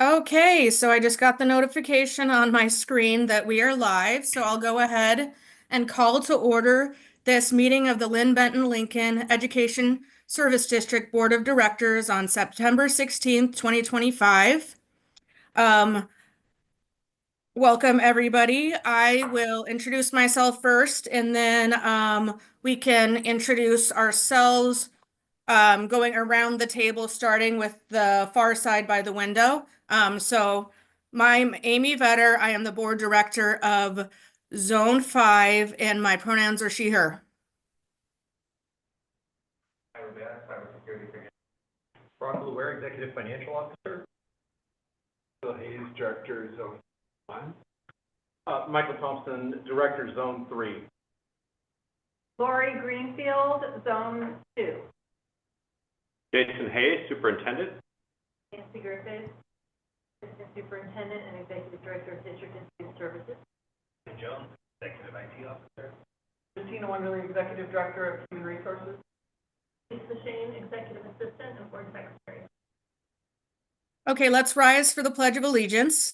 Okay, so I just got the notification on my screen that we are live, so I'll go ahead and call to order this meeting of the Lynn Benton Lincoln Education Service District Board of Directors on September 16th, 2025. Welcome, everybody. I will introduce myself first, and then we can introduce ourselves going around the table, starting with the far side by the window. So I'm Amy Vetter. I am the board director of Zone 5, and my pronouns are she, her. Cybersecurity. Brock Luer, Executive Financial Officer. Bill Hayes, Director, Zone 1. Michael Thompson, Director, Zone 3. Lori Greenfield, Zone 2. Jason Hayes, Superintendent. Nancy Griffith, Assistant Superintendent and Executive Director of District and Student Services. Ken Jones, Executive IT Officer. Christina Wonderly, Executive Director of Human Resources. Lisa Shane, Executive Assistant and Board Secretary. Okay, let's rise for the Pledge of Allegiance.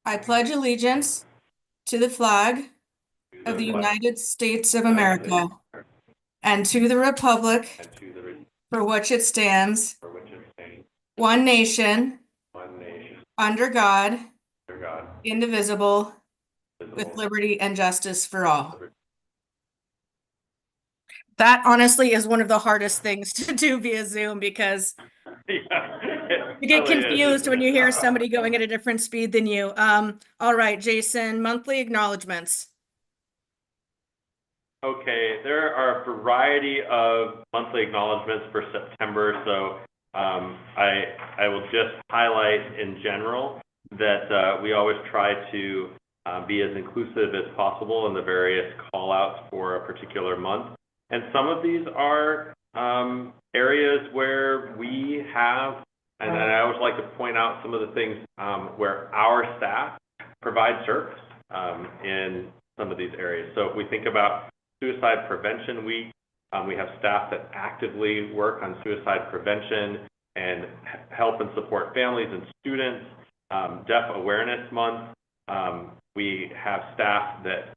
I pledge allegiance to the flag of the United States of America and to the republic for which it stands, one nation, under God, indivisible, with liberty and justice for all. That honestly is one of the hardest things to do via Zoom because you get confused when you hear somebody going at a different speed than you. All right, Jason, monthly acknowledgements. Okay, there are a variety of monthly acknowledgements for September, so I will just highlight in general that we always try to be as inclusive as possible in the various call-outs for a particular month. And some of these are areas where we have, and I always like to point out some of the things where our staff provide service in some of these areas. So if we think about Suicide Prevention Week, we have staff that actively work on suicide prevention and help and support families and students. Deaf Awareness Month, we have staff that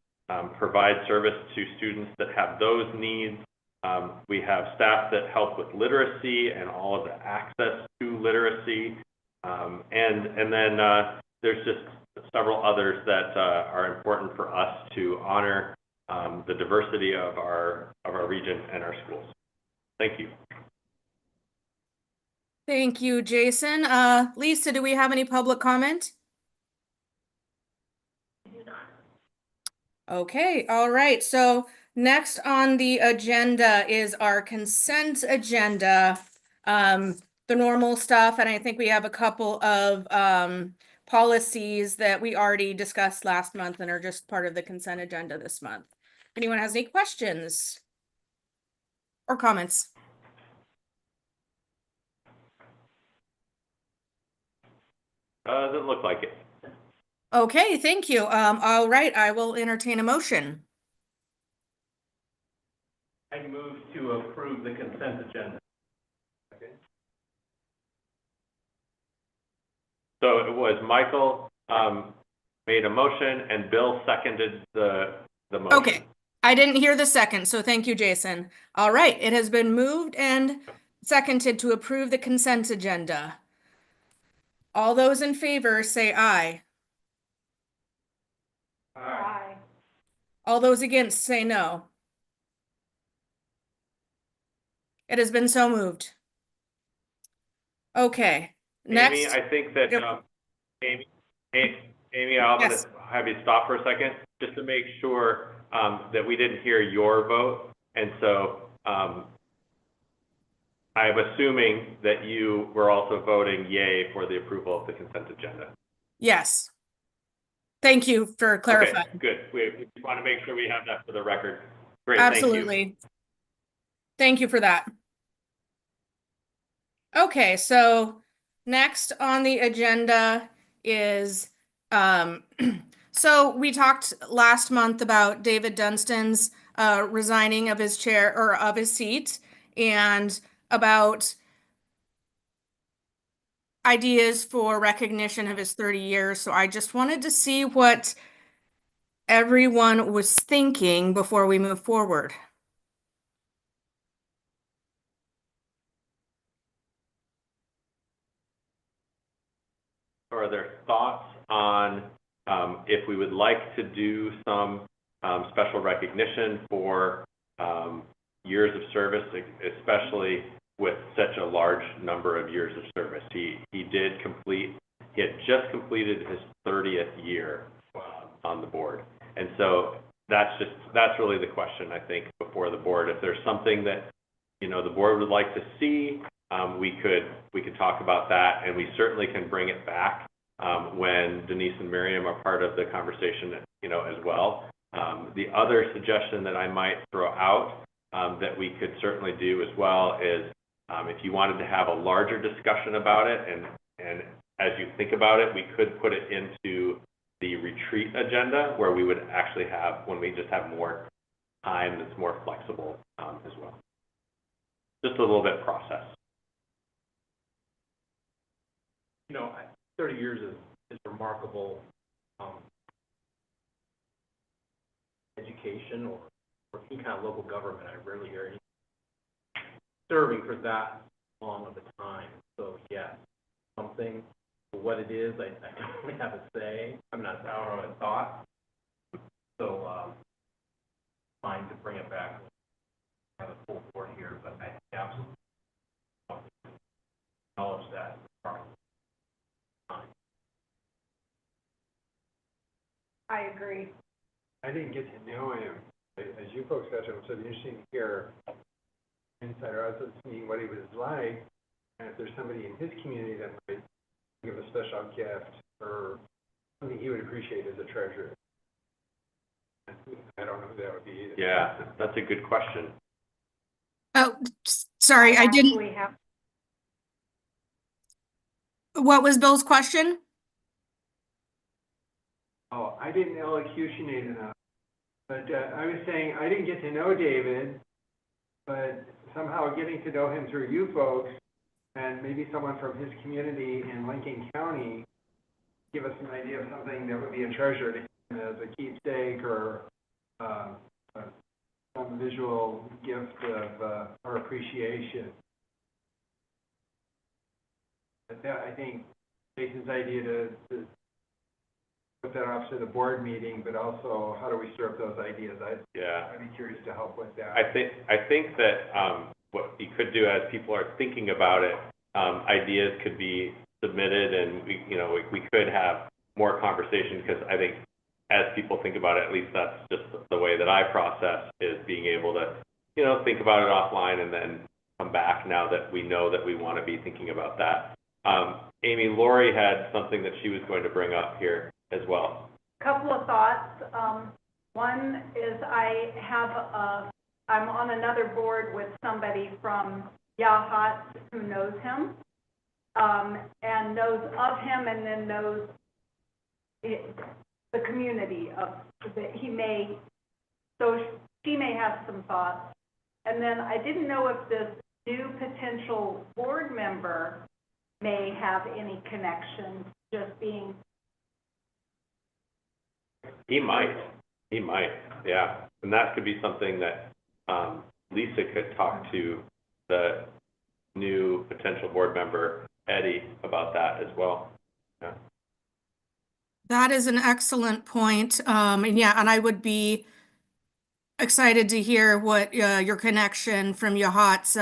provide service to students that have those needs. We have staff that help with literacy and all of the access to literacy. And then there's just several others that are important for us to honor the diversity of our region and our schools. Thank you. Thank you, Jason. Lisa, do we have any public comment? Okay, all right. So next on the agenda is our consent agenda, the normal stuff. And I think we have a couple of policies that we already discussed last month and are just part of the consent agenda this month. If anyone has any questions or comments? Doesn't look like it. Okay, thank you. All right, I will entertain a motion. I move to approve the consent agenda. So it was Michael made a motion and Bill seconded the motion. Okay, I didn't hear the second, so thank you, Jason. All right, it has been moved and seconded to approve the consent agenda. All those in favor say aye. Aye. All those against say no. It has been so moved. Okay, next. Amy, I think that Amy, I'm going to have you stop for a second just to make sure that we didn't hear your vote. And so I'm assuming that you were also voting yay for the approval of the consent agenda. Yes. Thank you for clarifying. Okay, good. We want to make sure we have that for the record. Great, Absolutely. Thank you for that. Okay, so next on the agenda is, so we talked last month about David Dunstan's resigning of his chair or of his seat, and about ideas for recognition of his 30 years. So I just wanted to see what everyone was thinking before we move forward. Are there thoughts on if we would like to do some special recognition for years of service, especially with such a large number of years of service? He had just completed his 30th year on the board. And so that's really the question, I think, before the board. If there's something that, you know, the board would like to see, we could talk about that, and we certainly can bring it back when Denise and Miriam are part of the conversation, you know, as well. The other suggestion that I might throw out that we could certainly do as well is if you wanted to have a larger discussion about it, and as you think about it, we could put it into the retreat agenda where we would actually have, when we just have more time that's more flexible as well. Just a little bit process. You know, 30 years is remarkable education or any kind of local government. I rarely hear any serving for that long of a time. So yes, something for what it is, I don't really have a say. I'm not out on a thought. So fine to bring it back. Have a full board here, but I absolutely acknowledge that part. I agree. I didn't get to know him, as you folks got to him, so it'd be interesting to hear inside or outside this meeting what he was like, and if there's somebody in his community that might give a special gift or something he would appreciate as a treasurer. I don't know who that would be either. Yeah, that's a good question. Oh, sorry, I didn't. Actually have What was Bill's question? Oh, I didn't elocutionate enough, but I was saying I didn't get to know David, but somehow getting to know him through you folks and maybe someone from his community in Lincoln County give us an idea of something that would be a treasure to him as a keepsake or some visual gift of our appreciation. But that, I think, Jason's idea to put that off to the board meeting, but also how do we serve those ideas? I'd be curious to help with that. I think that what you could do as people are thinking about it, ideas could be submitted, and we could have more conversation, because I think as people think about it, at least that's just the way that I process, is being able to think about it offline and then come back now that we know that we want to be thinking about that. Amy, Lori had something that she was going to bring up here as well. couple of thoughts. One is I'm on another board with somebody from Yahat who knows him, and knows of him, and then knows the community of that she may have some thoughts. And then I didn't know if this new potential board member may have any connection, just being. He might, yeah. And that could be something that Lisa could talk to the new potential board member, Eddie, about that as well. Yeah. That is an excellent point. And I would be excited to hear what your connection from Yahat's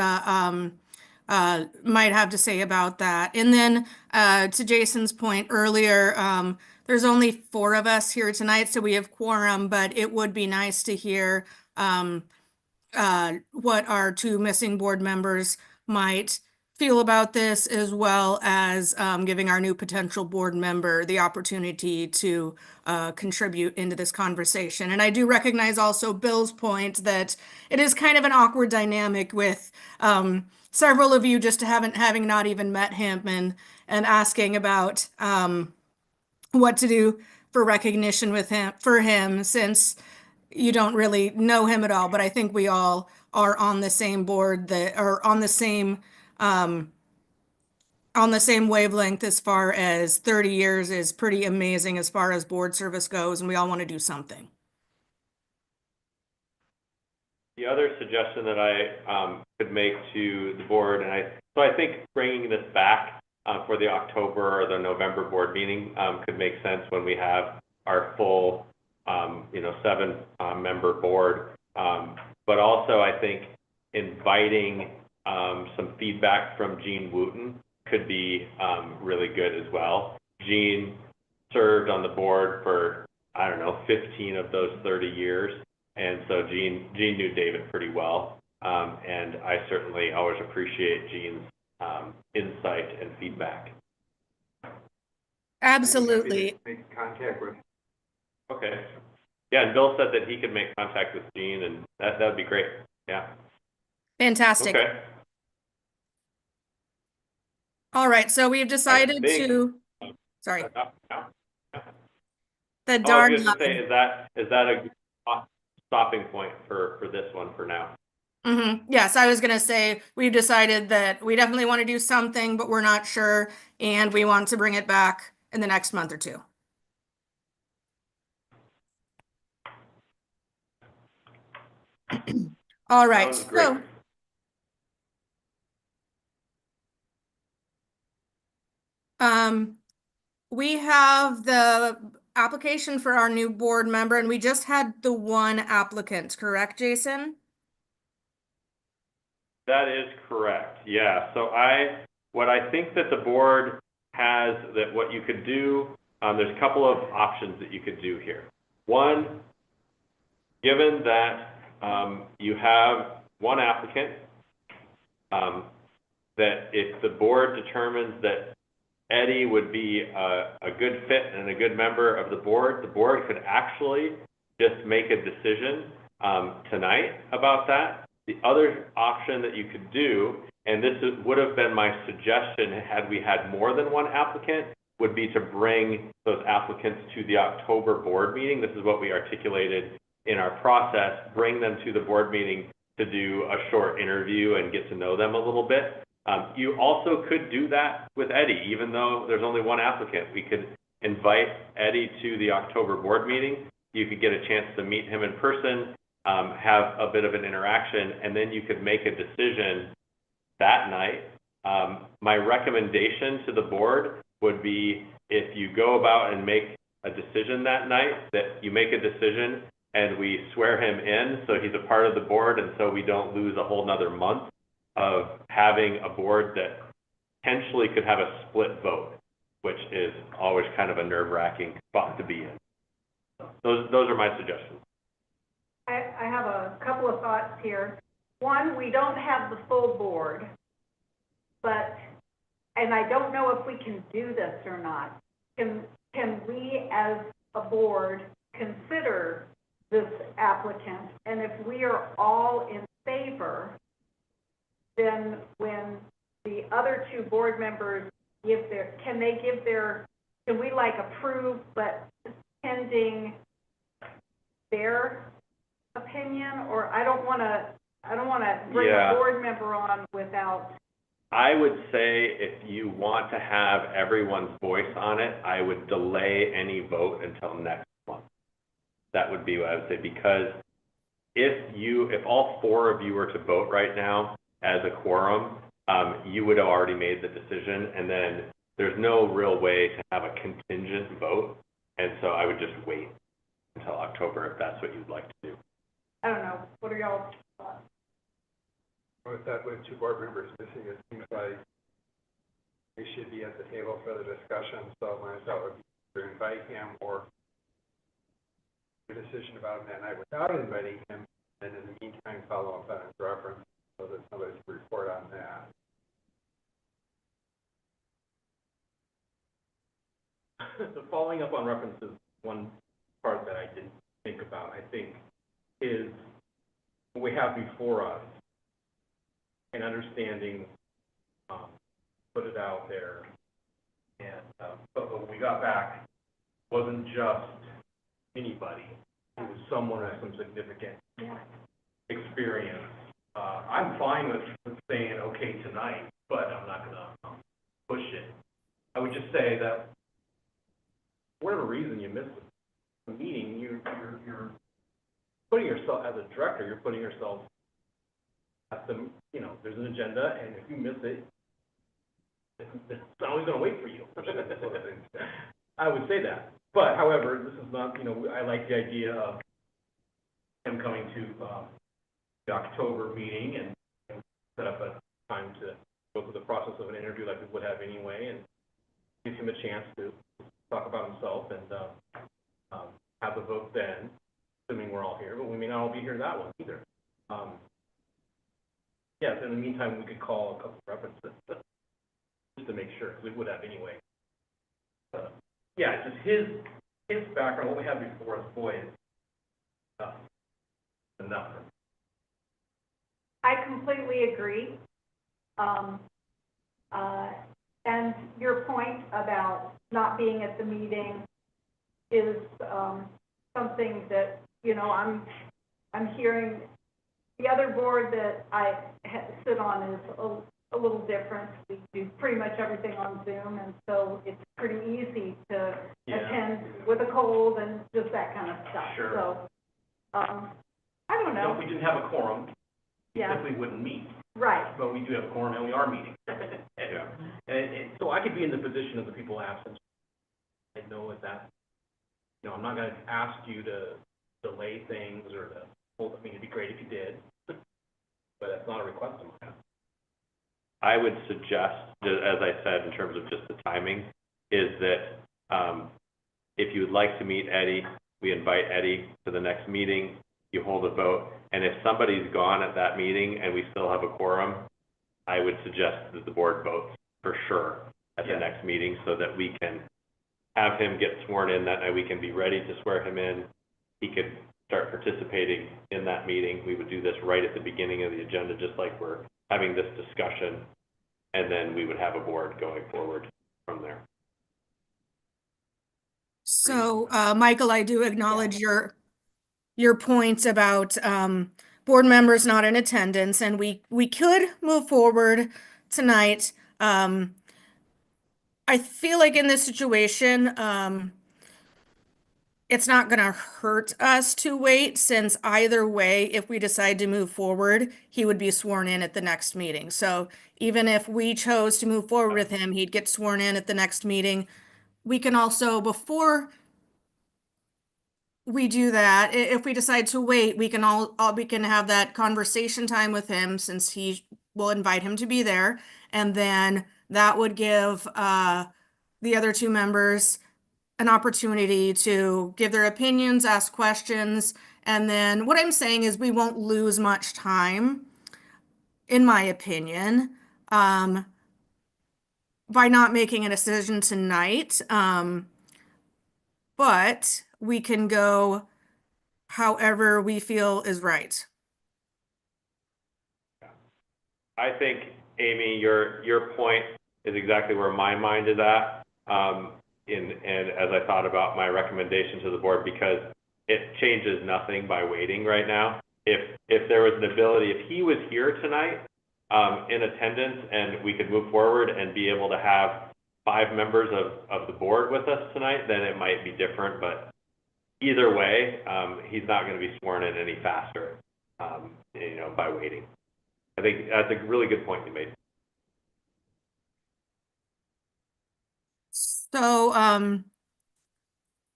might have to say about that. And then to Jason's point earlier, there's only 4 of us here tonight, so we have quorum, but it would be nice to hear what our 2 missing board members might feel about this, as well as giving our new potential board member the opportunity to contribute into this conversation. And I do recognize also Bill's point that it is kind of an awkward dynamic with several of you just having not even met him and asking about what to do for recognition for him, since you don't really know him at all. But I think we all are on the same board, that are on the same on the same wavelength as far as 30 years is pretty amazing as far as board service goes, and we all want to do something. The other suggestion that I could make to the board, and I think bringing this back for the October or the November board meeting could make sense when we have our full, 7-member board. But also, I think inviting some feedback from Gene Wooten could be really good as well. Gene served on the board for, 15 of those 30 years. And so Gene knew David pretty well. And I certainly always appreciate Gene's insight and feedback. Absolutely. Make contact with. Okay. Yeah, and Bill said that he could make contact with Gene, and that would be great. Yeah. Fantastic. Okay. All right, so we've decided sorry. The I darn was going to say, is that a good stopping point for this one for now? Yes, I was going to say we've decided that we definitely want to do something, but we're not sure, and we want to bring it back in the next month or two. All right. Sounds great. We have the application for our new board member, and we just had the one applicant, correct, Jason? That is correct. Yeah. So what I think that the board has, that what you could do, there's a couple of options that you could do here. One, given that you have one applicant, that if the board determines that Eddie would be a good fit and a good member of the board could actually just make a decision tonight about that. The other option that you could do, and this would have been my suggestion had we had more than one applicant, would be to bring those applicants to the October board meeting. This is what we articulated in our process, bring them to the board meeting to do a short interview and get to know them a little bit. You also could do that with Eddie, even though there's only one applicant. We could invite Eddie to the October board meeting. You could get a chance to meet him in person, have a bit of an interaction, and then you could make a decision that night. My recommendation to the board would be, if you go about and make a decision that night, that you make a decision and we swear him in so he's a part of the board, and so we don't lose a whole nother month of having a board that potentially could have a split vote, which is always kind of a nerve-wracking spot to be in. Those are my suggestions. I have a couple of thoughts here. One, we don't have the full board, and I don't know if we can do this or not. Can we as a board consider this applicant? And if we are all in favor, then when the other two board members can we approve, but pending their opinion? Or I don't want to bring a board member on without. I would say if you want to have everyone's voice on it, I would delay any vote until next month. That would be what I would say, because if all four of you were to vote right now as a quorum, you would have already made the decision, and then there's no real way to have a contingent vote, and so I would just wait until October if that's what you'd like to do. I don't know. What are y'all's thoughts? With that, with two board members missing, it seems like we should be at the table for the discussion. So my thought would be to invite him or a decision about him that night without inviting him, and in the meantime follow up on his reference so that somebody can report on that. The following up on references, one part that I didn't think about, I think, is what we have before us and understanding, put it out there. And but when we got back, it wasn't just anybody. It was someone with some significant experience. I'm fine with saying okay tonight, but I'm not going to push as a director, you're putting yourself at the, you know, there's an agenda, and if you miss it, it's always gonna wait for you. I would say that. But however, this is not, you know, I like the idea of him coming to, the October meeting and set up a time to go through the process of an interview like we would have anyway, and give him a chance to talk about himself and, have the vote then, assuming we're all here, but we may not all be here that one either. Yes, in the meantime, we could call a couple references, just to make sure, because we would have anyway. Yeah, it's just his background, what we had before us, boy, is enough. I completely agree. And your point about not being at the meeting is, something that, you know, I'm hearing. The other board that I sit on is a little different. We do pretty much everything on Zoom, and so it's pretty easy to attend with a cold and just that kind of stuff. Sure. So, I don't know. If we didn't have a quorum, we Yeah, simply wouldn't meet, right. but we do have a quorum and we are meeting. Yeah. And so I could be in the position of the people absent. I know that, you know, I'm not gonna ask you to delay things or to hold, I mean, it'd be great if you did, but that's not a request of mine. I would suggest, as I said, in terms of just the timing, is that if you would like to meet Eddie, we invite Eddie to the next meeting, you hold a vote, and if somebody's gone at that meeting and we still have a quorum, I would suggest that the board votes for sure at the next meeting so that we can have him get sworn in that night. We can be ready to swear him in. He could start participating in that meeting. We would do this right at the beginning of the agenda, just like we're having this discussion, and then we would have a board going forward from there. So, Michael, I do acknowledge your points about board members not in attendance, and we could move forward tonight. I feel like in this situation, it's not going to hurt us to wait, since either way, if we decide to move forward, he would be sworn in at the next meeting. So even if we chose to move forward with him, he'd get sworn in at the next meeting. We can also, before we do that, if we decide to wait, we can we can have that conversation time with him, since we'll invite him to be there. And then that would give the other two members an opportunity to give their opinions, ask questions. And then what I'm saying is we won't lose much time, in my opinion, by not making a decision tonight. But we can go however we feel is right. I think, Amy, your point is exactly where my mind is at. And as I thought about my recommendation to the board, because it changes nothing by waiting right now. If there was an ability, if he was here tonight, in attendance, and we could move forward and be able to have 5 members of the board with us tonight, then it might be different. But either way, he's not going to be sworn in any faster, you know, by waiting. I think that's a really good point you made. So,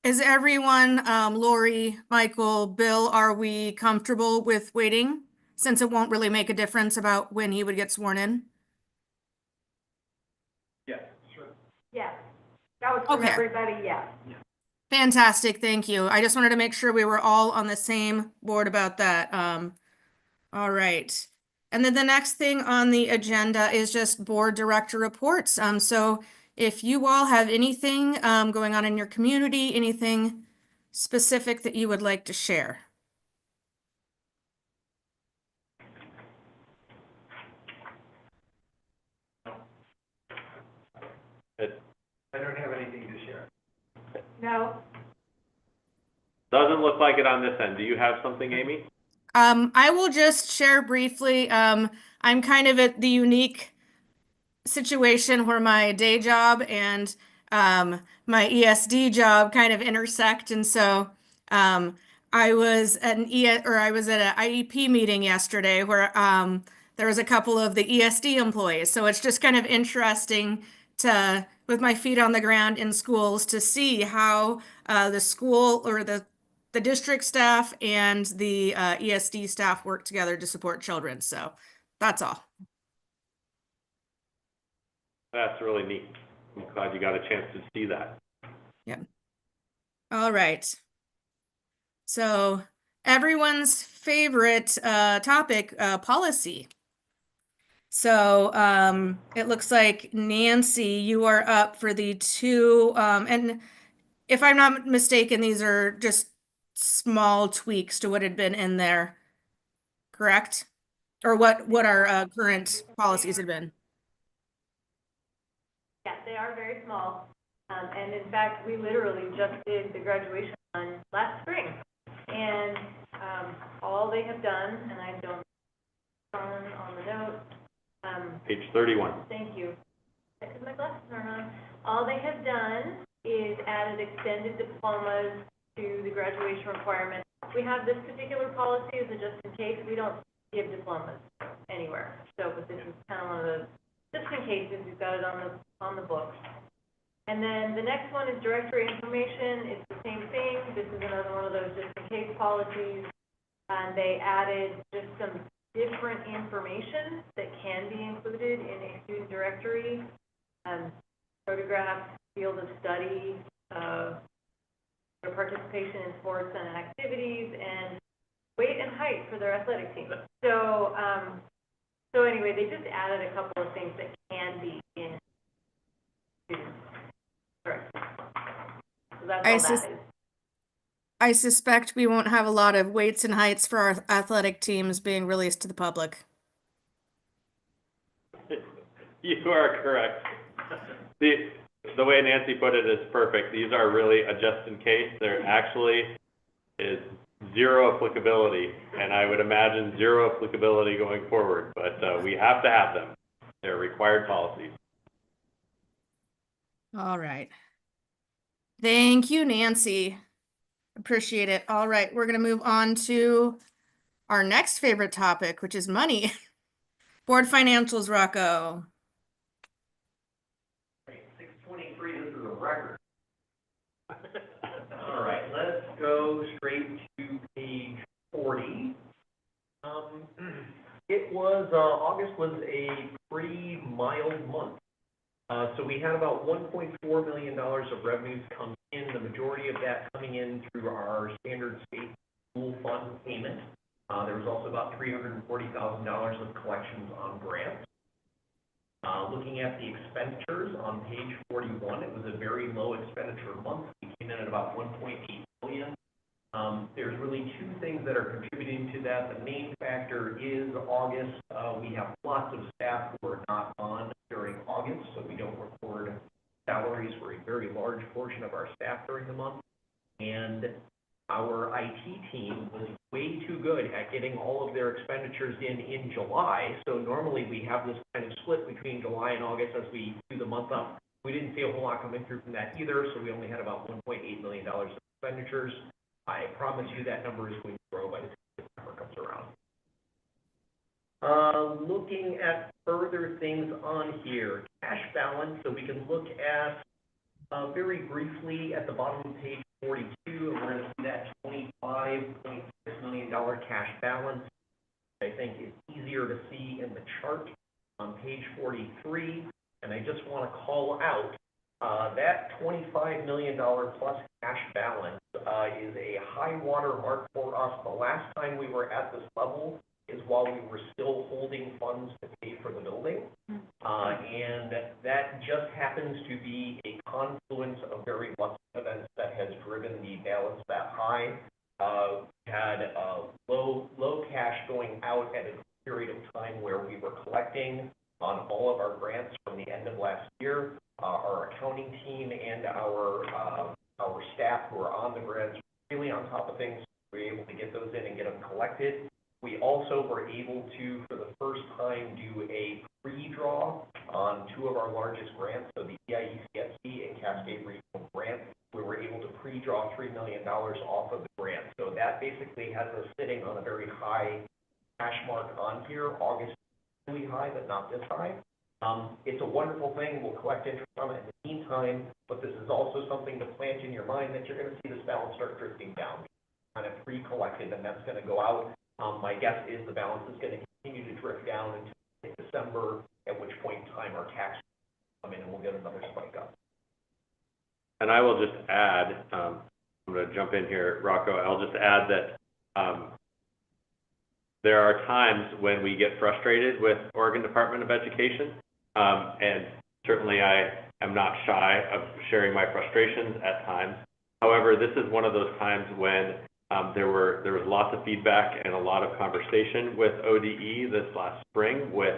is everyone, Lori, Michael, Bill, are we comfortable with waiting, since it won't really make a difference about when he would get sworn in? Yes, sure. Yes. That was from Okay. everybody, yes. Fantastic, thank you. I just wanted to make sure we were all on the same board about that. All right. And then the next thing on the agenda is just board director reports. So if you all have anything going on in your community, anything specific that you would like to share. I don't have anything to share. No? Doesn't look like it on this end. Do you have something, Amy? I will just share briefly. I'm kind of at the unique situation where my day job and my ESD job kind of intersect. And so I was at I was at an IEP meeting yesterday where there was a couple of the ESD employees. So it's just kind of interesting to, with my feet on the ground in schools, to see how the school or the district staff and the ESD staff work together to support children. So that's all. That's really neat. I'm glad you got a chance to see that. Yeah. All right. So everyone's favorite topic, policy. So it looks like Nancy, you are up for the two, and if I'm not mistaken, these are just small tweaks to what had been in there, correct? Or what our current policies had been. Yeah, they are very small. And in fact, we literally just did the graduation on last spring. And all they have done, and I don't on the note. Page 31. Thank you. Because my glasses aren't on. All they have done is added extended diplomas to the graduation requirement. We have this particular policy as a just in case. We don't give diplomas anywhere. So, but this is kind of one of those just in cases. We've got it on the books. And then the next one is directory information. It's the same thing. This is another one of those just in case policies. And they added just some different information that can be included in a student directory. Photographs, field of study, their participation in sports and activities, and weight and height for their athletic team. So, so anyway, they just added a couple of things that can be in students. Correct. So that's all that is. I suspect we won't have a lot of weights and heights for our athletic teams being released to the public. You are correct. The way Nancy put it is perfect. These are really a just in case. There actually is zero applicability, and I would imagine zero applicability going forward, but we have to have them. They're required policies. All right. Thank you, Nancy. Appreciate it. All right, we're going to move on to our next favorite topic, which is money. Board financials, Rocco. 623, this is a record. All right, let's go straight to page 40. It was, August was a pretty mild month. So we had about $1.4 million of revenues come in, the majority of that coming in through our standard state school fund payment. There was also about $340,000 of collections on grants. Looking at the expenditures on page 41, it was a very low expenditure month. We came in at about $1.8 million. There's really two things that are contributing to that. The main factor is August. We have lots of staff who are not on during August, so we don't record salaries for a very large portion of our staff during the month. And our IT team was way too good at getting all of their expenditures in July. So normally we have this kind of split between July and August as we do the month up. We didn't see a whole lot coming through from that either, so we only had about $1.8 million of expenditures. I promise you that number is going to grow by the time September comes around. Looking at further things on here, cash balance, so we can look at very briefly at the bottom of page 42, and we're going to see that $25.6 million cash balance. I think it's easier to see in the chart on page 43, and I just want to call out that $25 million plus cash balance is a high water mark for us. The last time we were at this level is while we were still holding funds to pay for the building. And that just happens to be a confluence of very lucky events that has driven the balance that high. We had low cash going out at a period of time where we were collecting on all of our grants from the end of last year. Our accounting team and our staff who are on the grants really on top of things. We were able to get those in and get them collected. We also were able to, for the first time, do a pre-draw on two of our largest grants, so the EIECSC and Cascade Regional Grant. We were able to pre-draw $3 million off of the grant, so that basically has us sitting on a very high cash mark on here. August is really high, but not this high. It's a wonderful thing. We'll collect interest on it in the meantime, but this is also something to plant in your mind that you're going to see this balance start drifting down, kind of pre-collected, and that's going to go out. My guess is the balance is going to continue to drift down until December, at which point in time our tax will come in and we'll get another spike up. And I will just add, I'm going to jump in here, Rocco. I'll just add that there are times when we get frustrated with Oregon Department of Education, and certainly I am not shy of sharing my frustrations at times. However, this is one of those times when there was lots of feedback and a lot of conversation with ODE this last spring with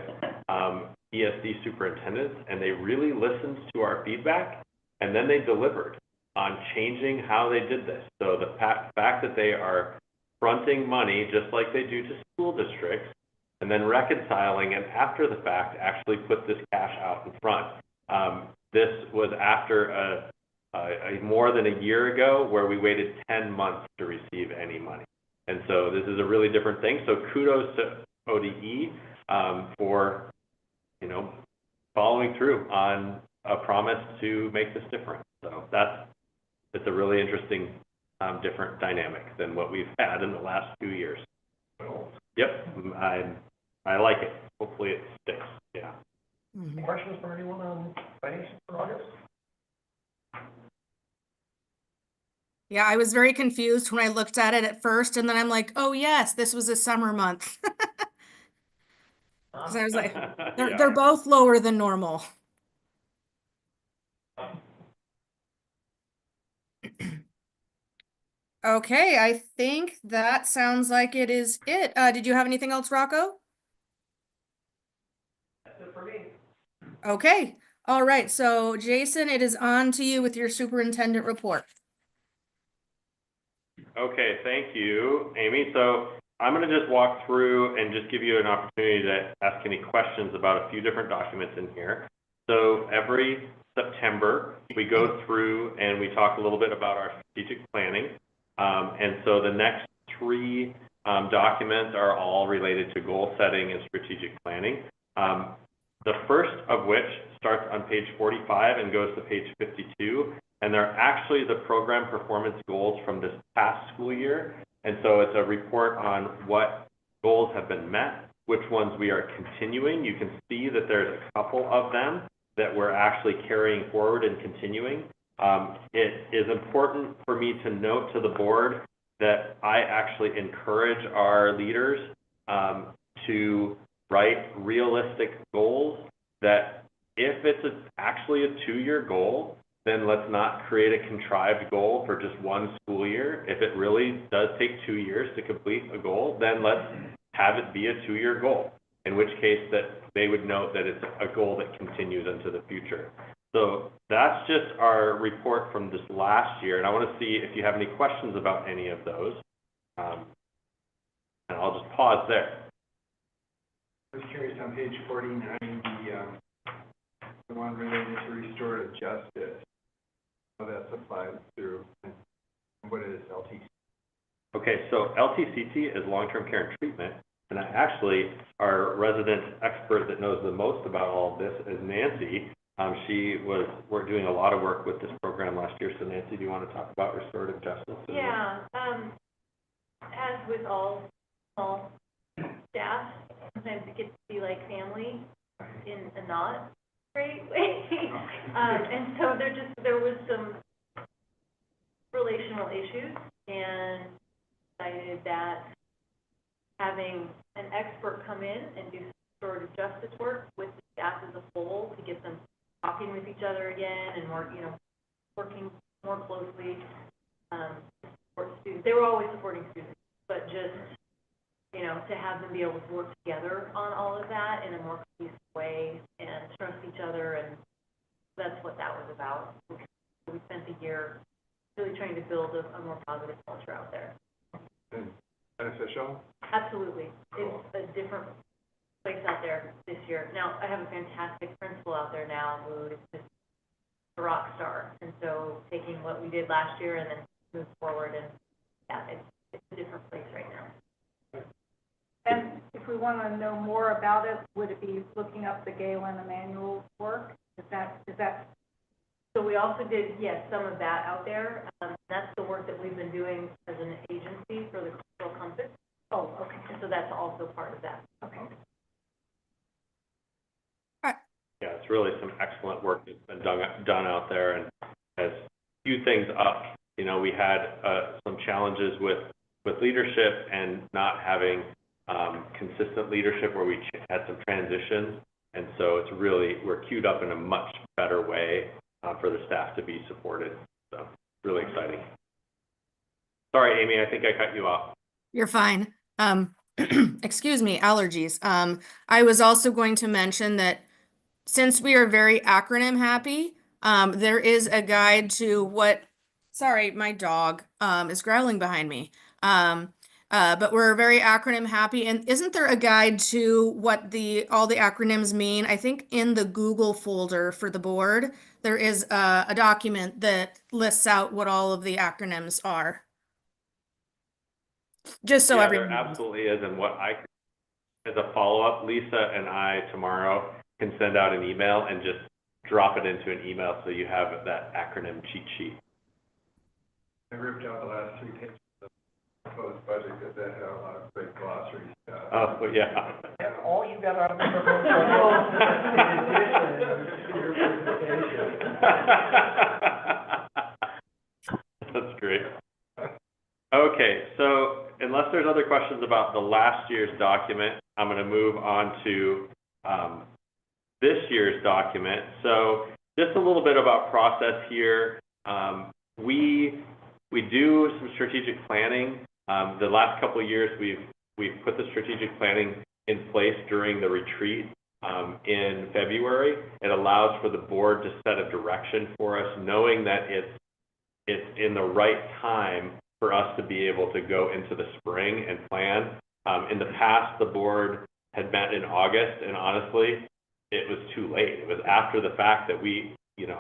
ESD superintendents, and they really listened to our feedback, and then they delivered on changing how they did this. So the fact that they are fronting money just like they do to school districts, and then reconciling and after the fact actually put this cash out in front. This was after a more than a year ago where we waited 10 months to receive any money. And so this is a really different thing. So kudos to ODE for, following through on a promise to make this different. So it's a really interesting, different dynamic than what we've had in the last 2 years. Yep, I like it. Hopefully it sticks. Yeah. Any questions from anyone on financials for August? Yeah, I was very confused when I looked at it at first, and then I'm like, oh yes, this was a summer month. Because I was like, they're both lower than normal. Okay, I think that sounds like it is it. Did you have anything else, Rocco? That's it for me. Okay, all right. So Jason, it is on to you with your superintendent report. Okay, thank you, Amy. So I'm going to just walk through and just give you an opportunity to ask any questions about a few different documents in here. So every September, we go through and we talk a little bit about our strategic planning. And so the next three documents are all related to goal setting and strategic planning. The first of which starts on page 45 and goes to page 52. And they're actually the program performance goals from this past school year. And so it's a report on what goals have been met, which ones we are continuing. You can see that there's a couple of them that we're actually carrying forward and continuing. It is important for me to note to the board that I actually encourage our leaders to write realistic goals, that if it's actually a 2-year goal, then let's not create a contrived goal for just one school year. If it really does take 2 years to complete a goal, then let's have it be a 2-year goal, in which case that they would note that it's a goal that continues into the future. So that's just our report from this last year, and I want to see if you have any questions about any of those. And I'll just pause there. I was curious on page 49, the one related to restorative justice, how that's applied through, and what is LTC? Okay, so LTCT is long-term care and treatment, and our resident expert that knows the most about all of this is Nancy. We're doing a lot of work with this program last year. So Nancy, do you want to talk about restorative justice? Yeah, as with all small staff, sometimes it gets to be like family in a not great way. And so there was some relational issues, and decided that having an expert come in and do restorative justice work with the staff as a whole to get them talking with each other again and more, working more closely, support students. They were always supporting students, but just, to have them be able to work together on all of that in a more cohesive way and trust each other, and that's what that was about. We spent the year really trying to build a more positive culture out there. And beneficial? Absolutely. It's a different place out there this year. Now, I have a fantastic principal out there now who is just a rock star. And so taking what we did last year and then move forward, and yeah, it's a different place right now. And if we want to know more about it, would it be looking up the Galen Emanuel work? Is that? So we also did, yes, some of that out there. That's the work that we've been doing as an agency for the cultural compass. Oh, okay, And so that's also part of that. okay. Yeah, it's really some excellent work that's been done out there, and has few things up. You know, we had some challenges with leadership and not having consistent leadership where we had some transitions, and so it's really, we're queued up in a much better way for the staff to be supported. So really exciting. Sorry, Amy, I think I cut you off. You're fine. Excuse me, allergies. I was also going to mention that since we are very acronym happy, there is a guide to what, sorry, my dog, is growling behind me. But we're very acronym happy. And isn't there a guide to what all the acronyms mean? I think in the Google folder for the board, there is a document that lists out what all of the acronyms are. Just so Yeah, there everyone knows. absolutely is, and what I, as a follow-up, Lisa and I tomorrow can send out an email and just drop it into an email so you have that acronym cheat sheet. I ripped out the last 3 pages of the proposed budget because that had a lot of great glossary stuff. Oh, but yeah. That's all you got out of the That's great. Okay, so unless there's other questions about the last year's document, I'm going to move on to this year's document. So just a little bit about process here. We do some strategic planning. The last couple of years, we've put the strategic planning in place during the retreat in February. It allows for the board to set a direction for us, knowing that it's in the right time for us to be able to go into the spring and plan. In the past, the board had met in August, and honestly, it was too late. It was after the fact that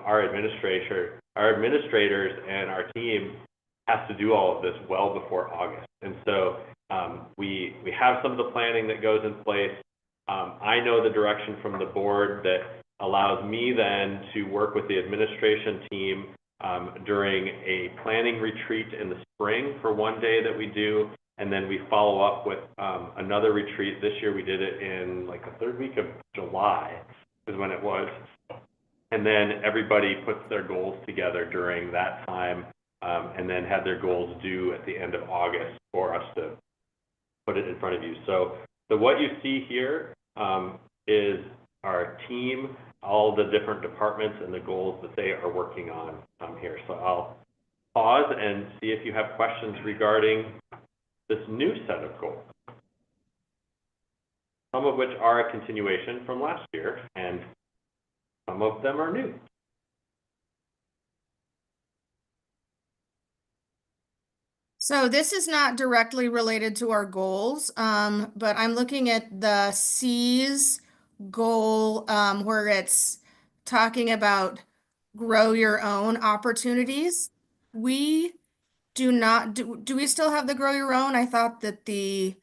our administrators and our team has to do all of this well before August. And so we have some of the planning that goes in place. I know the direction from the board that allows me then to work with the administration team during a planning retreat in the spring for one day that we do, and then we follow up with another retreat. This year we did it in like the 3rd week of July is when it was. And then everybody puts their goals together during that time, and then had their goals due at the end of August for us to put it in front of you. So what you see here is our team, all the different departments and the goals that they are working on here. So I'll pause and see if you have questions regarding this new set of goals, some of which are a continuation from last year, and some of them are new. So this is not directly related to our goals, but I'm looking at the C's goal where it's talking about grow your own opportunities. We do not do we still have the grow your own? I thought that the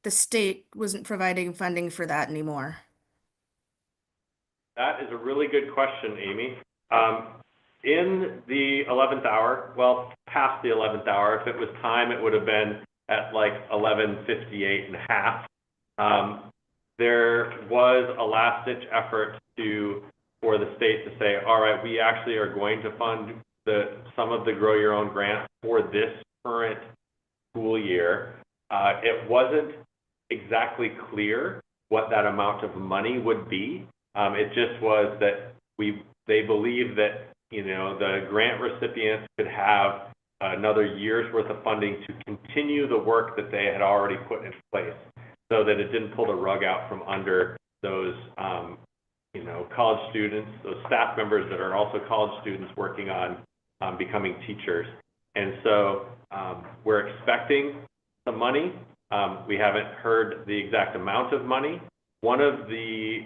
state wasn't providing funding for that anymore. That is a really good question, Amy. In the 11th hour, well, past the 11th hour, if it was time, it would have been at like 11:58 and a half. There was a last-ditch effort for the state to say, all right, we actually are going to fund some of the Grow Your Own grants for this current school year. It wasn't exactly clear what that amount of money would be. It just was that they believe that the grant recipients could have another year's worth of funding to continue the work that they had already put in place, so that it didn't pull the rug out from under those college students, those staff members that are also college students working on becoming teachers. And so we're expecting some money. We haven't heard the exact amount of money. One of the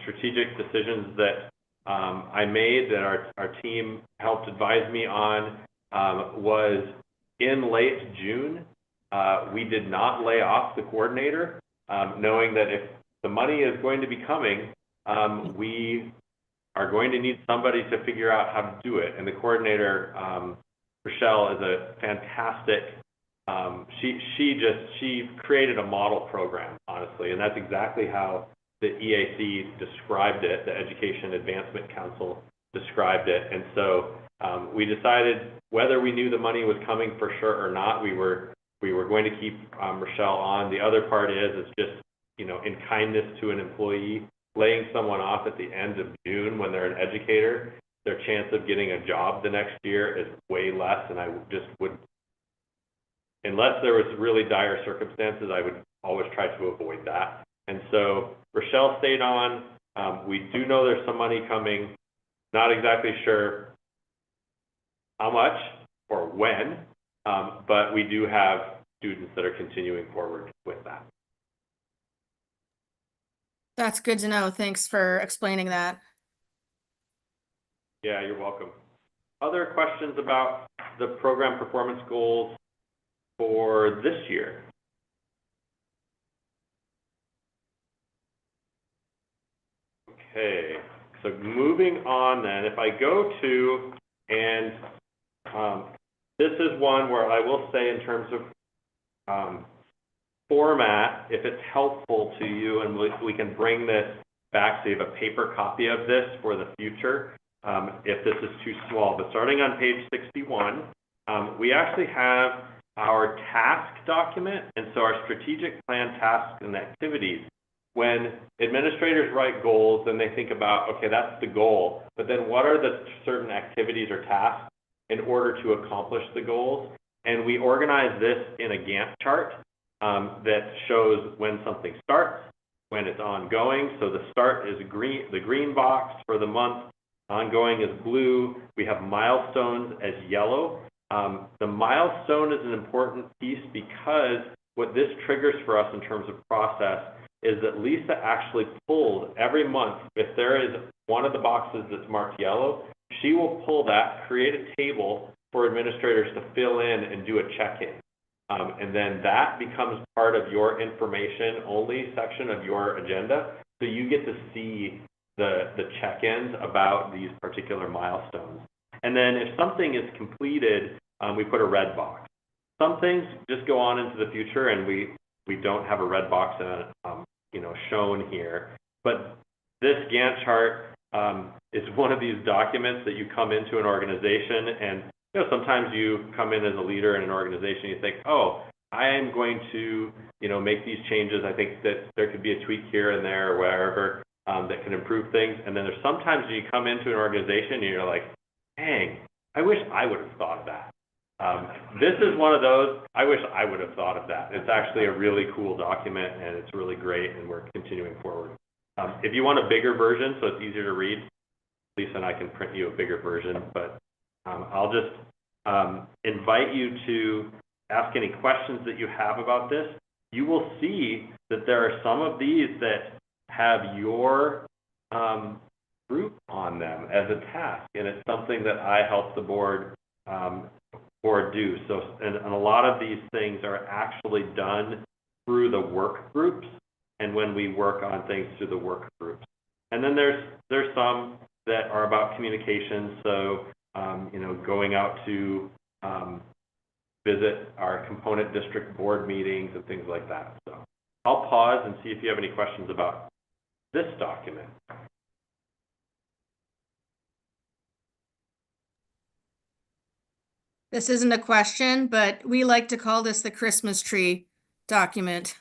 strategic decisions that I made that our team helped advise me on was in late June, we did not lay off the coordinator, knowing that if the money is going to be coming, we are going to need somebody to figure out how to do it. And the coordinator, Rochelle, is a fantastic, she created a model program, honestly, and that's exactly how the EAC described it, the Education Advancement Council described it. And so we decided whether we knew the money was coming for sure or not, we were going to keep Rochelle on. The other part is just, you know, in kindness to an employee, laying someone off at the end of June when they're an educator, their chance of getting a job the next year is way less. And I just would, unless there was really dire circumstances, I would always try to avoid that. And so Rochelle stayed on. We do know there's some money coming. Not exactly sure how much or when, but we do have students that are continuing forward with that. That's good to know. Thanks for explaining that. Yeah, you're welcome. Other questions about the program performance goals for this year? Okay, so moving on then, if I go to, and this is one where I will say in terms of format, if it's helpful to you, and we can bring this back so you have a paper copy of this for the future, if this is too small. But starting on page 61, we actually have our task document, and so our strategic plan, tasks, and activities. When administrators write goals, then they think about, okay, that's the goal, but then what are the certain activities or tasks in order to accomplish the goals? And we organize this in a Gantt chart that shows when something starts, when it's ongoing. So the start is green, the green box for the month, ongoing is blue. We have milestones as yellow. The milestone is an important piece because what this triggers for us in terms of process is that Lisa actually pulls every month, if there is one of the boxes that's marked yellow, she will pull that, create a table for administrators to fill in and do a check-in. And then that becomes part of your information only section of your agenda. So you get to see the check-ins about these particular milestones. And then if something is completed, we put a red box. Some things just go on into the future and we don't have a red box shown here. But this Gantt chart is one of these documents that you come into an organization, and sometimes you come in as a leader in an organization, you think, oh, I am going to make these changes. I think that there could be a tweak here and there or wherever that can improve things. And then there's sometimes you come into an organization and you're like, dang, I wish I would have thought of that. This is one of those, I wish I would have thought of that. It's actually a really cool document and it's really great, and we're continuing forward. If you want a bigger version so it's easier to read, Lisa and I can print you a bigger version, but I'll just invite you to ask any questions that you have about this. You will see that there are some of these that have your group on them as a task, and it's something that I help the board do. So, and a lot of these things are actually done through the work groups, and when we work on things through the work groups. And then there's some that are about communication. So, going out to visit our component district board meetings and things like that. So I'll pause and see if you have any questions about this document. This isn't a question, but we like to call this the Christmas tree document.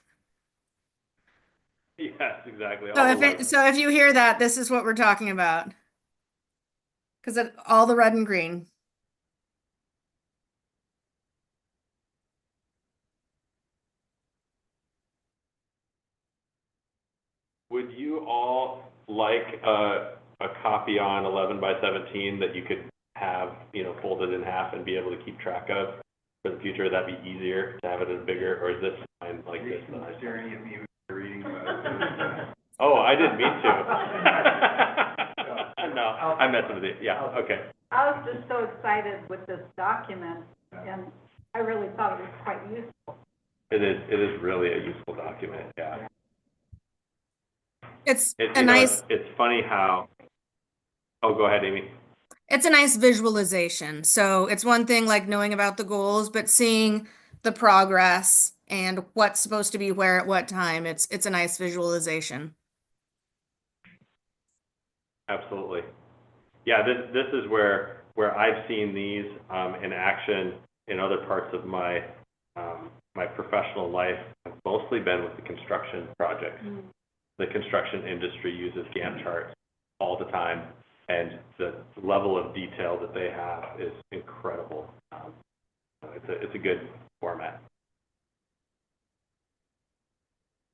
Yes, exactly. So if you hear that, this is what we're talking about. Because all the red and green. Would you all like a copy on 11 by 17 that you could have, folded in half and be able to keep track of for the future? That'd be easier to have it in bigger, or is this fine like this? Is there any of you reading about it? Oh, I didn't mean to. No, I'm messing with it. Yeah, okay. I was just so excited with this document, and I really thought it was quite useful. It is really a useful document, yeah. It's It, a you know, nice, it's funny how, oh, go ahead, Amy. it's a nice visualization. So it's one thing like knowing about the goals, but seeing the progress and what's supposed to be where at what time. It's a nice visualization. Absolutely. Yeah, this is where I've seen these in action in other parts of my my professional life. I've mostly been with the construction projects. The construction industry uses Gantt charts all the time, and the level of detail that they have is incredible. It's a good format.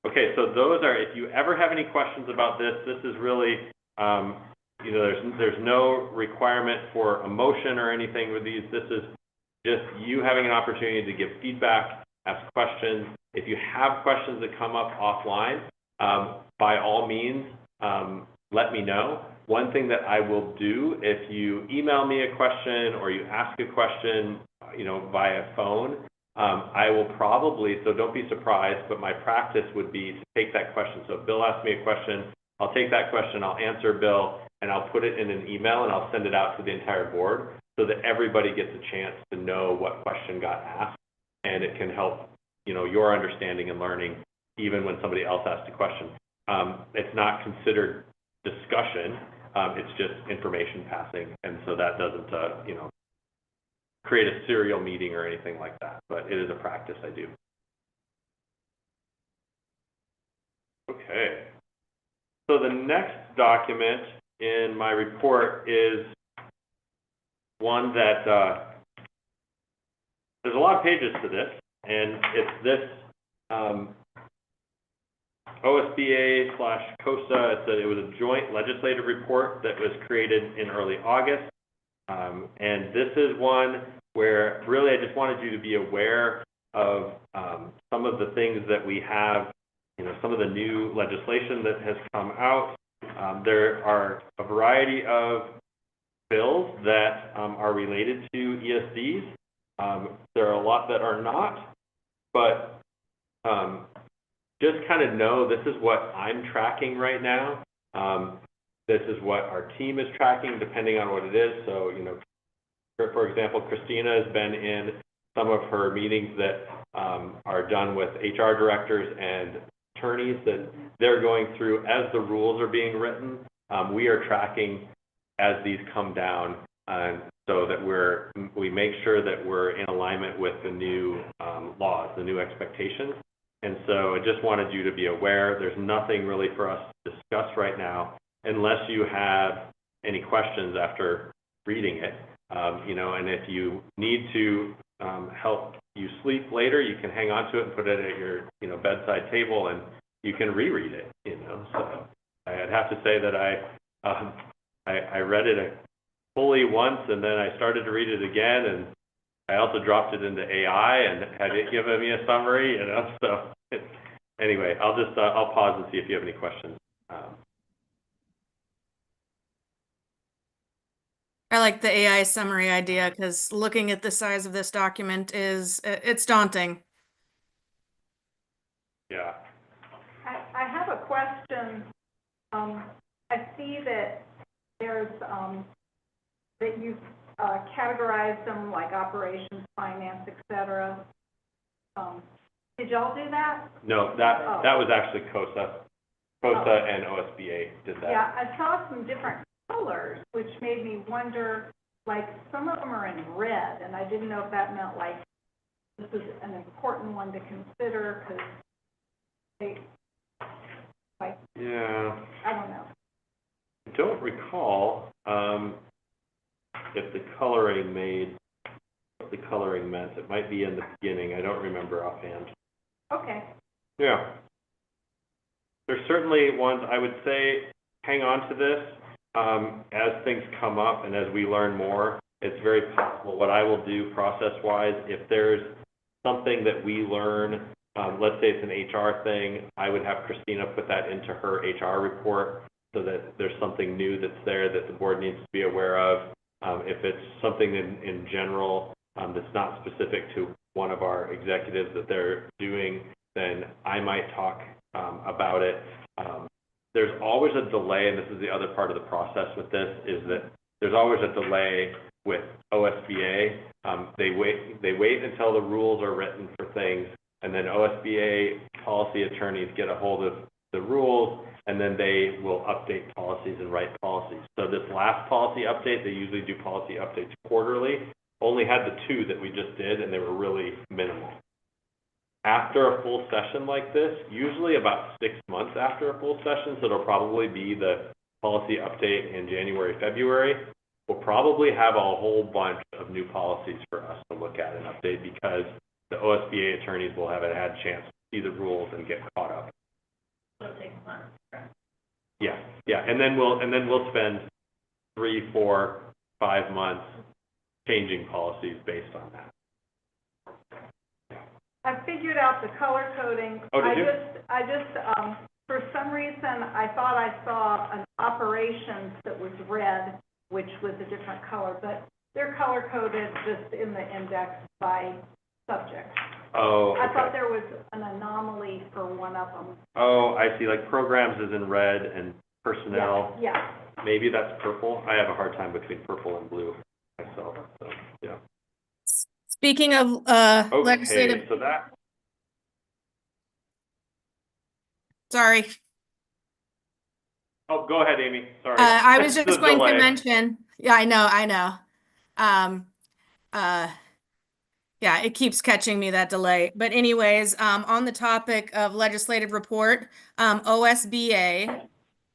Okay, so those are, if you ever have any questions about this, this is really, you know, there's no requirement for a motion or anything with these. This is just you having an opportunity to give feedback, ask questions. If you have questions that come up offline, by all means, let me know. One thing that I will do, if you email me a question or you ask a question, you know, via phone, I will probably, so don't be surprised, but my practice would be to take that question. So if Bill asks me a question, I'll take that question, I'll answer Bill, and I'll put it in an email and I'll send it out to the entire board so that everybody gets a chance to know what question got asked, and it can help, you know, your understanding and learning even when somebody else asks a question. It's not considered discussion, it's just information passing, and so that doesn't, you know, create a serial meeting or anything like that, but it is a practice I do. Okay. So the next document in my report is one that, there's a lot of pages to this, and it's this OSBA/COSA. It was a joint legislative report that was created in early August. And this is one where really I just wanted you to be aware of some of the things that we have, you know, some of the new legislation that has come out. There are a variety of bills that are related to ESDs. There are a lot that are not, but just kind of know this is what I'm tracking right now. This is what our team is tracking, depending on what it is. So, you know, for example, Christina has been in some of her meetings that are done with HR directors and attorneys that they're going through as the rules are being written. We are tracking as these come down, so that we make sure that we're in alignment with the new laws, the new expectations. And so I just wanted you to be aware there's nothing really for us to discuss right now unless you have any questions after reading it. You know, and if you need to help you sleep later, you can hang on to it and put it at your, you know, bedside table, and you can reread it, you know. So I'd have to say that I read it fully once, and then I started to read it again, and I also dropped it into AI and had it give me a summary, you know. So anyway, I'll pause and see if you have any questions. I like the AI summary idea because looking at the size of this document it's daunting. Yeah. I have a question. I see that there's, that you've categorized them like operations, finance, et cetera. Did y'all do that? No, that was actually COSA. COSA and OSBA did that. Yeah, I saw some different colors, which made me wonder, like, some of them are in red, and I didn't know if that meant, like, this is an important one to consider, because they, like, Yeah. I don't know. I don't recall if the coloring made what the coloring meant. It might be in the beginning. I don't remember offhand. Okay. Yeah. There's certainly ones I would say hang on to this as things come up and as we learn more. It's very possible. What I will do process-wise, if there's something that we learn, let's say it's an HR thing, I would have Christina put that into her HR report so that there's something new that's there that the board needs to be aware of. If it's something in general that's not specific to one of our executives that they're doing, then I might talk about it. There's always a delay, and this is the other part of the process with this, is that there's always a delay with OSBA. They wait until the rules are written for things, and then OSBA policy attorneys get a hold of the rules, and then they will update policies and write policies. So this last policy update, they usually do policy updates quarterly, only had the 2 that we just did, and they were really minimal. After a full session like this, usually about 6 months after a full session, so it'll probably be the policy update in January, February, we'll probably have a whole bunch of new policies for us to look at and update because the OSBA attorneys will have had a chance to see the rules and get caught up. So it takes months. Yeah, and then we'll spend 3, 4, 5 months changing policies based on that. I figured out the color coding. Oh, did you? I just, for some reason, I thought I saw an operations that was red, which was a different color, but they're color coded just in the index by subject. Oh, okay. I thought there was an anomaly for one of them. Oh, I see, like programs is in red and personnel. Yeah. Maybe that's purple. I have a hard time between purple and blue myself, so, yeah. Speaking of Okay, legislative, so that, sorry, oh, go ahead, Amy, sorry. I was The just going to delay. mention, yeah, I know. Yeah, it keeps catching me, that delay. But anyways, on the topic of legislative report, OSBA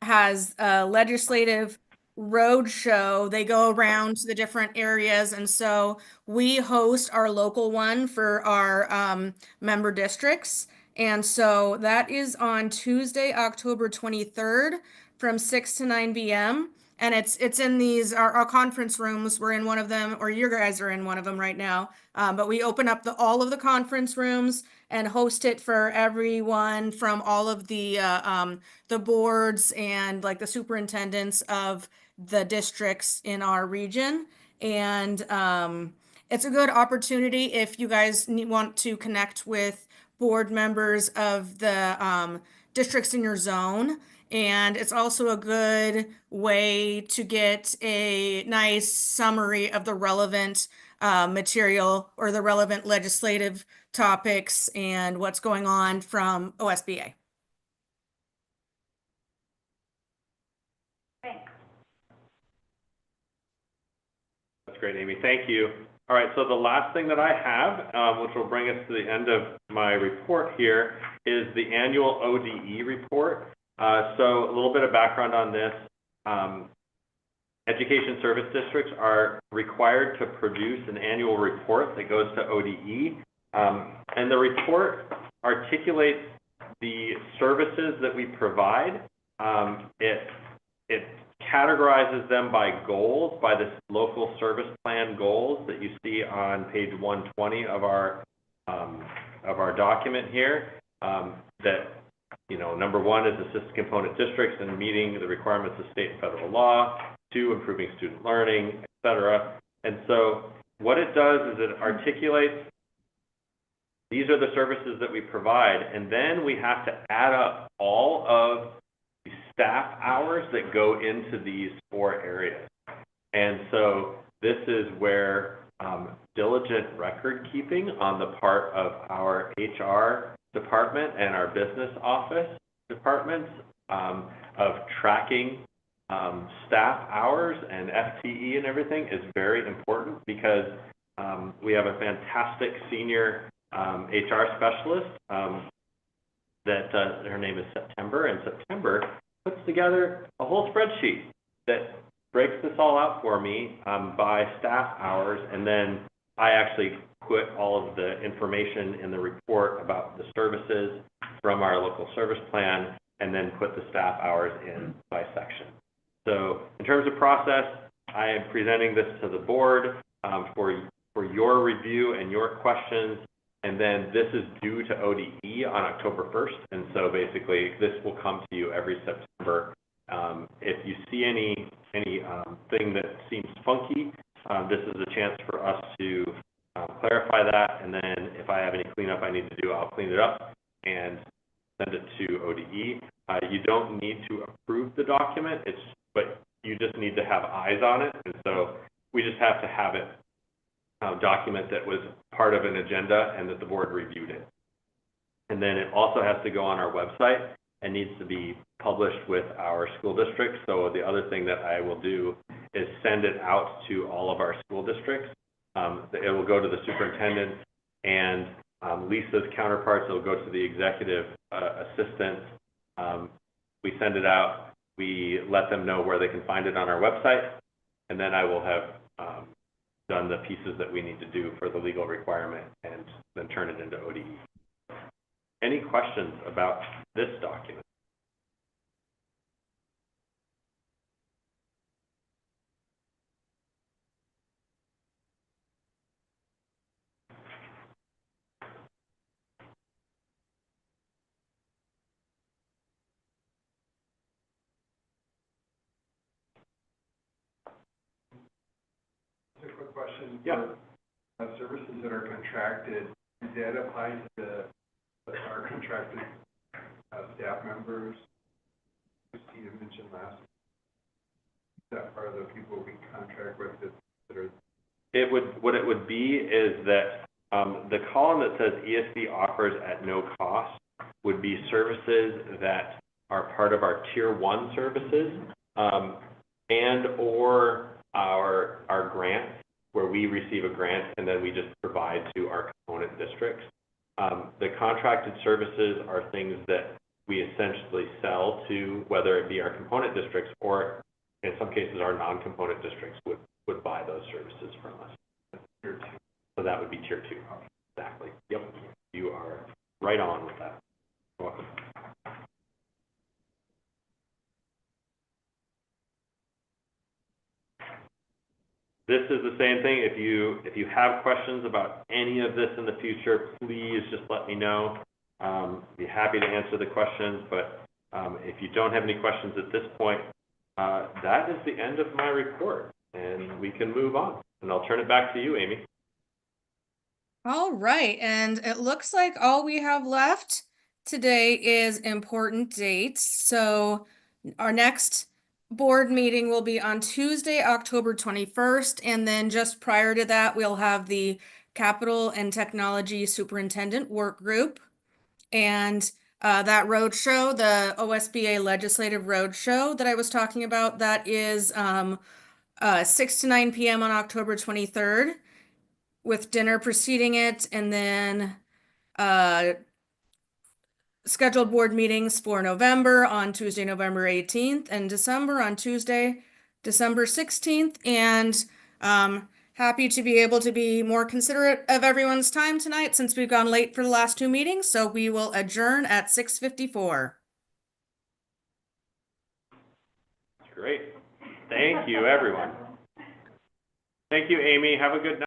has a legislative road show. They go around to the different areas, and so we host our local one for our member districts. And so that is on Tuesday, October 23rd from 6 to 9 p.m. And it's in these our conference rooms. We're in one of them, or you guys are in one of them right now. But we open up all of the conference rooms and host it for everyone from all of the boards and like the superintendents of the districts in our region. And it's a good opportunity if you guys want to connect with board members of the districts in your zone. And it's also a good way to get a nice summary of the relevant material or the relevant legislative topics and what's going on from OSBA. Thanks. That's great, Amy, thank you. All right, so the last thing that I have, which will bring us to the end of my report here, is the annual ODE report. So a little bit of background on this. Education service districts are required to produce an annual report that goes to ODE. And the report articulates the services that we provide. It categorizes them by goals, by this local service plan goals that you see on page 120 of our document here. That, you know, number 1 is assist component districts in meeting the requirements of state and federal law. 2, improving student learning, etc. And so what it does is it articulates these are the services that we provide, and then we have to add up all of the staff hours that go into these 4 areas. And so this is where diligent record keeping on the part of our HR department and our business office departments of tracking staff hours and FTE and everything is very important because we have a fantastic senior HR specialist that her name is September, and September puts together a whole spreadsheet that breaks this all out for me by staff hours, and then I actually put all of the information in the report about the services from our local service plan and then put the staff hours in by section. So in terms of process, I am presenting this to the board for your review and your questions, and then this is due to ODE on October 1st, and so basically this will come to you every September. If you see any thing that seems funky, this is a chance for us to clarify that, and then if I have any cleanup I need to do, I'll clean it up and send it to ODE. You don't need to approve the document, but you just need to have eyes on it, and so we just have to have it document that was part of an agenda and that the board reviewed it. And then it also has to go on our website and needs to be published with our school districts. So the other thing that I will do is send it out to all of our school districts. It will go to the superintendent and Lisa's counterparts. It will go to the executive assistant. We send it out. We let them know where they can find it on our website. And then I will have done the pieces that we need to do for the legal requirement and then turn it into ODE. Any questions about this document? Just a quick question. Yeah. For services that are contracted, does that apply to our contracted staff members? Steve mentioned last, is that part of the people we contract with that are? What it would be is that the column that says ESD offers at no cost would be services that are part of our tier 1 services and or our grants, where we receive a grant and then we just provide to our component districts. The contracted services are things that we essentially sell to, whether it be our component districts or in some cases our non-component districts would buy those services from us. Tier 2. So that would be tier 2. Exactly. Yep. You are right on with that. You're welcome. This is the same thing. If you have questions about any of this in the future, please just let me know. Be happy to answer the questions, but if you don't have any questions at this point, that is the end of my report, and we can move on. And I'll turn it back to you, Amy. All right, and it looks like all we have left today is important dates. So our next board meeting will be on Tuesday, October 21st, and then just prior to that, we'll have the Capital and Technology Superintendent Work Group. And that roadshow, the OSBA Legislative Roadshow that I was talking about, that is 6 to 9 p.m. on October 23rd, with dinner preceding it, and then scheduled board meetings for November on Tuesday, November 18th, and December on Tuesday, December 16th. And happy to be able to be more considerate of everyone's time tonight since we've gone late for the last 2 meetings. So we will adjourn at 6:54. Great. Thank you, everyone. Thank you, Amy. Have a good night.